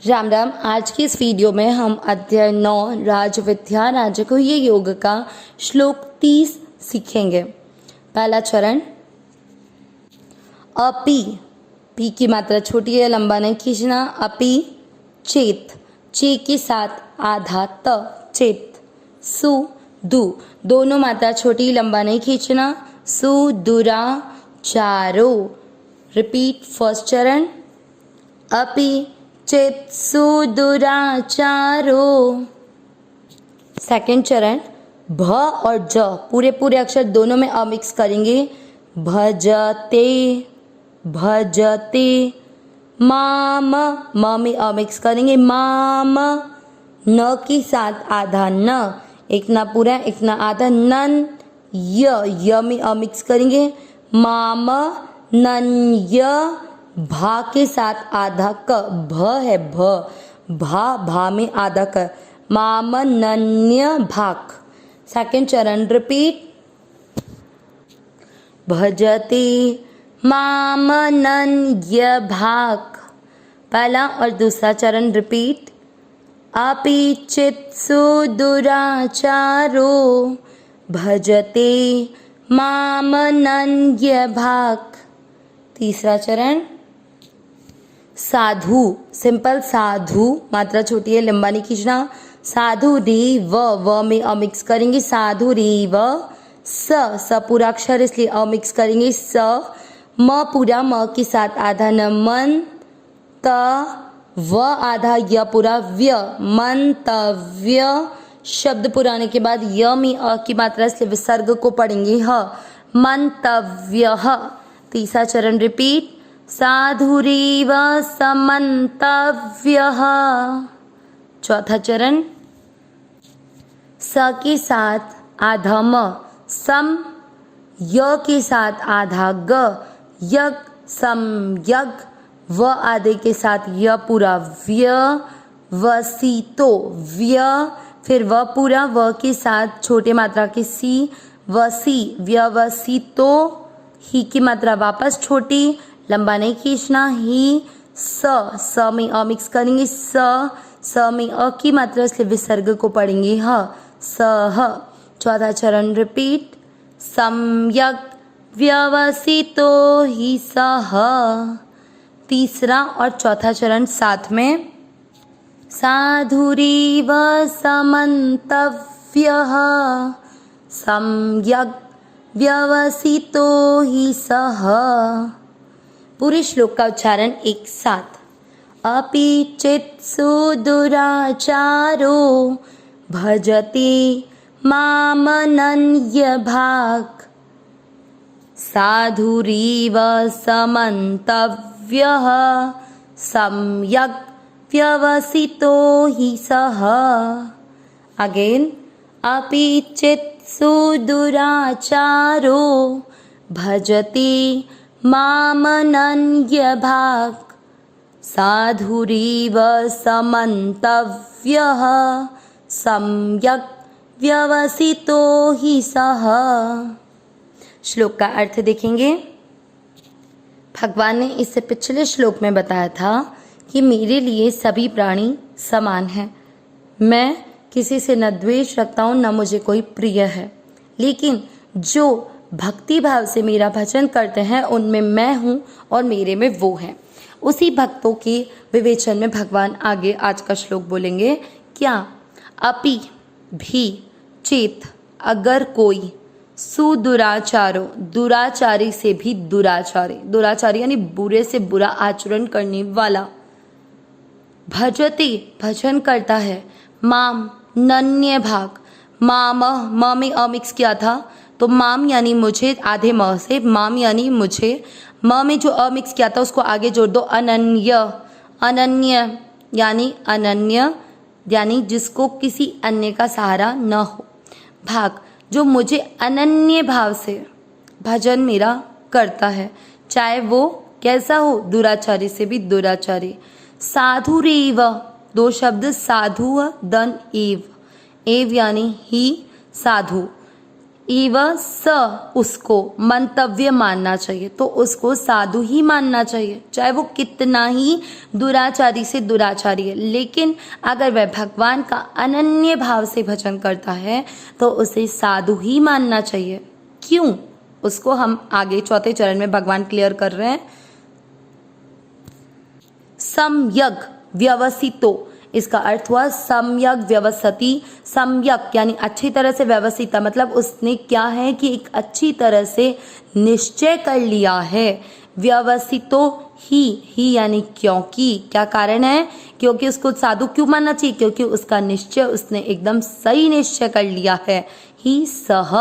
राम राम। आज की इस वीडियो में हम अध्याय 9 राजविद्या राजगुह्य योग का श्लोक 30 सीखेंगे। पहला चरण, अपि, पी की मात्रा छोटी है, लंबा नहीं खींचना। अपि चेत, चे के साथ आधा त, चेत। सु दु, दोनों मात्रा छोटी, लंबा नहीं खींचना। सु दुरा चारो। रिपीट फर्स्ट चरण, अपि चेत सुदुराचारो। सेकेंड चरण, भ और ज पूरे पूरे अक्षर दोनों में अमिक्स करेंगे। भजते भजते। माम, म में अमिक्स करेंगे। माम, न के साथ आधा न, एक ना पूरा एक ना आधा। नन य में अमिक्स करेंगे। माम नन्य, भा के साथ आधा क, भ है भ, भा में आधा क। मामनन्य भाक। सेकेंड चरण, रिपीट, भजते मामनन्य भाक। पहला और दूसरा चरण रिपीट, अपि चित्सु दुराचारो भजते मामनन्य भाक। तीसरा चरण, साधु, सिंपल साधु, मात्रा छोटी है, लंबा नहीं खींचना। साधु री व में अमिक्स करेंगे। साधु री व। स पूरा अक्षर इसलिए अमिक्स करेंगे। स म पूरा, म के साथ आधा न। मन त व आधा य पूरा, व्य मंतव्य। शब्द पुराने के बाद य में अ की मात्रा इसलिए विसर्ग को पढ़ेंगे ह, मंतव्य। तीसरा चरण रिपीट, साधुरीव समन्तव्यः। चौथा चरण, स के साथ आधा म, सम, य के साथ आधा ग, यग सम्यग। व आधे के साथ य पूरा, व्य वसीतो, व्य, फिर व पूरा, व के साथ छोटे मात्रा के सी, वसी, व्यवसितो। ही की मात्रा वापस छोटी, लंबा नहीं खींचना। ही स में अमिक्स करेंगे। स में अ की मात्रा इसलिए विसर्ग को पढ़ेंगे ह, सह। चौथा चरण रिपीट, सम्यक व्यवसितो ही सह। तीसरा और चौथा चरण साथ में, साधुरीव समन्तव्यः सम्यक व्यवसितो ही सह। पूरे श्लोक का उच्चारण एक साथ, अपि चित्सु दुराचारो भजते मामनन्य भाक् साधुरीव समन्तव्यः सम्यक् व्यवसितो हि सः। अगेन, अपि चित्सु दुराचारो भजते मामनन्य भाक् साधुरीव समन्तव्यः सम्यक् व्यवसितो हि सः। श्लोक का अर्थ देखेंगे। भगवान ने इससे पिछले श्लोक में बताया था कि मेरे लिए सभी प्राणी समान हैं। मैं किसी से न द्वेष रखता हूँ, न मुझे कोई प्रिय है, लेकिन जो भक्ति भाव से मेरा भजन करते हैं उनमें मैं हूँ और मेरे में वो हैं। उसी भक्तों के विवेचन में भगवान आगे आज का श्लोक बोलेंगे। क्या? अपि भी, चेत, अगर कोई, सुदुराचारो, दुराचारी से भी दुराचारी, दुराचारी यानी बुरे से बुरा आचरण करने वाला, भजते भजन करता है, माम नन्य भाग, माम, म में अमिक्स किया था तो माम यानी मुझे, आधे म से, माम यानी मुझे, म में जो अमिक्स किया था उसको आगे जोड़ दो, अनन्य, अनन्य यानी अनन्य यानी जिसको किसी अन्य का सहारा न हो, भाग जो मुझे अनन्य भाव से भजन मेरा करता है, चाहे वो कैसा हो, दुराचारी से भी दुराचारी। साधुरेव, दो शब्द साधु दन एव, एव यानी ही साधु, इव स उसको मंतव्य मानना चाहिए, तो उसको साधु ही मानना चाहिए, चाहे वो कितना ही दुराचारी से दुराचारी है। लेकिन अगर वह भगवान का अनन्य भाव से भजन करता है तो उसे साधु ही मानना चाहिए। क्यों, उसको हम आगे चौथे चरण में भगवान क्लियर कर रहे हैं। सम्यक व्यवसितो, इसका अर्थ हुआ सम्यक व्यवस्थिति। सम्यक यानी अच्छी तरह से, व्यवस्थित मतलब उसने क्या है कि एक अच्छी तरह से निश्चय कर लिया है। व्यवस्थितो ही यानी क्योंकि, क्या कारण है, क्योंकि उसको साधु क्यों मानना चाहिए, क्योंकि उसका निश्चय उसने एकदम सही निश्चय कर लिया है। ही सह,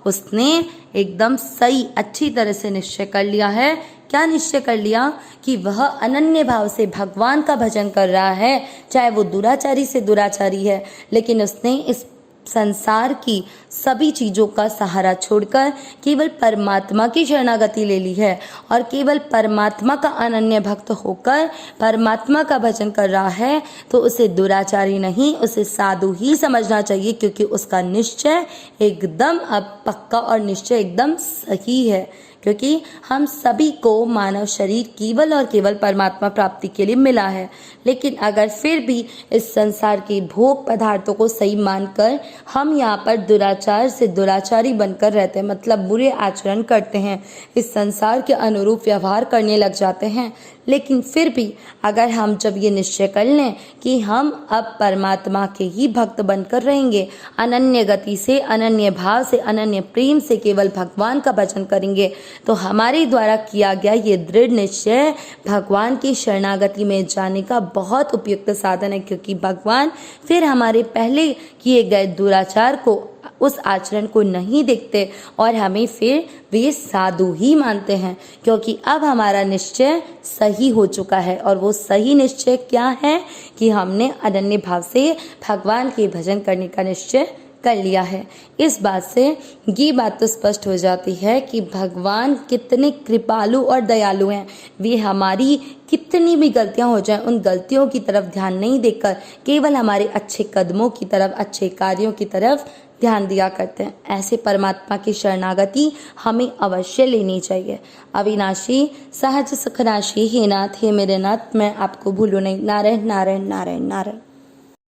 उसने एकदम सही अच्छी तरह से निश्चय कर लिया है। क्या निश्चय कर लिया कि वह अनन्य भाव से भगवान का भजन कर रहा है, चाहे वो दुराचारी से दुराचारी है, लेकिन उसने इस संसार की सभी चीजों का सहारा छोड़कर केवल परमात्मा की शरणागति ले ली है और केवल परमात्मा का अनन्य भक्त होकर परमात्मा का भजन कर रहा है। तो उसे दुराचारी नहीं, उसे साधु ही समझना चाहिए, क्योंकि उसका निश्चय एकदम अब पक्का और निश्चय एकदम सही है। क्योंकि हम सभी को मानव शरीर केवल और केवल परमात्मा प्राप्ति के लिए मिला है, लेकिन अगर फिर भी इस संसार के भोग पदार्थों को सही मानकर हम यहाँ पर दुराचार से दुराचारी बनकर रहते हैं, मतलब बुरे आचरण करते हैं, इस संसार के अनुरूप व्यवहार करने लग जाते हैं, लेकिन फिर भी अगर हम जब ये निश्चय कर लें कि हम अब परमात्मा के ही भक्त बनकर रहेंगे, अनन्य गति से, अनन्य भाव से, अनन्य प्रेम से केवल भगवान का भजन करेंगे, तो हमारे द्वारा किया गया ये दृढ़ निश्चय भगवान की शरणागति में जाने का बहुत उपयुक्त साधन है। क्योंकि भगवान फिर हमारे पहले किए गए दुराचार को, उस आचरण को नहीं देखते और हमें फिर वे साधु ही मानते हैं, क्योंकि अब हमारा निश्चय सही हो चुका है। और वो सही निश्चय क्या है कि हमने अनन्य भाव से भगवान के भजन करने का निश्चय कर लिया है। इस बात से ये बात तो स्पष्ट हो जाती है कि भगवान कितने कृपालु और दयालु हैं। वे हमारी कितनी भी गलतियां हो जाएं, उन गलतियों की तरफ ध्यान नहीं देकर केवल हमारे अच्छे कदमों की तरफ, अच्छे कार्यों की तरफ ध्यान दिया करते हैं। ऐसे परमात्मा की शरणागति हमें अवश्य लेनी चाहिए। अविनाशी सहज सुखनाशी हे नाथ, हे मेरे नाथ, मैं आपको भूलूं नहीं। नारायण नारायण नारायण नारायण।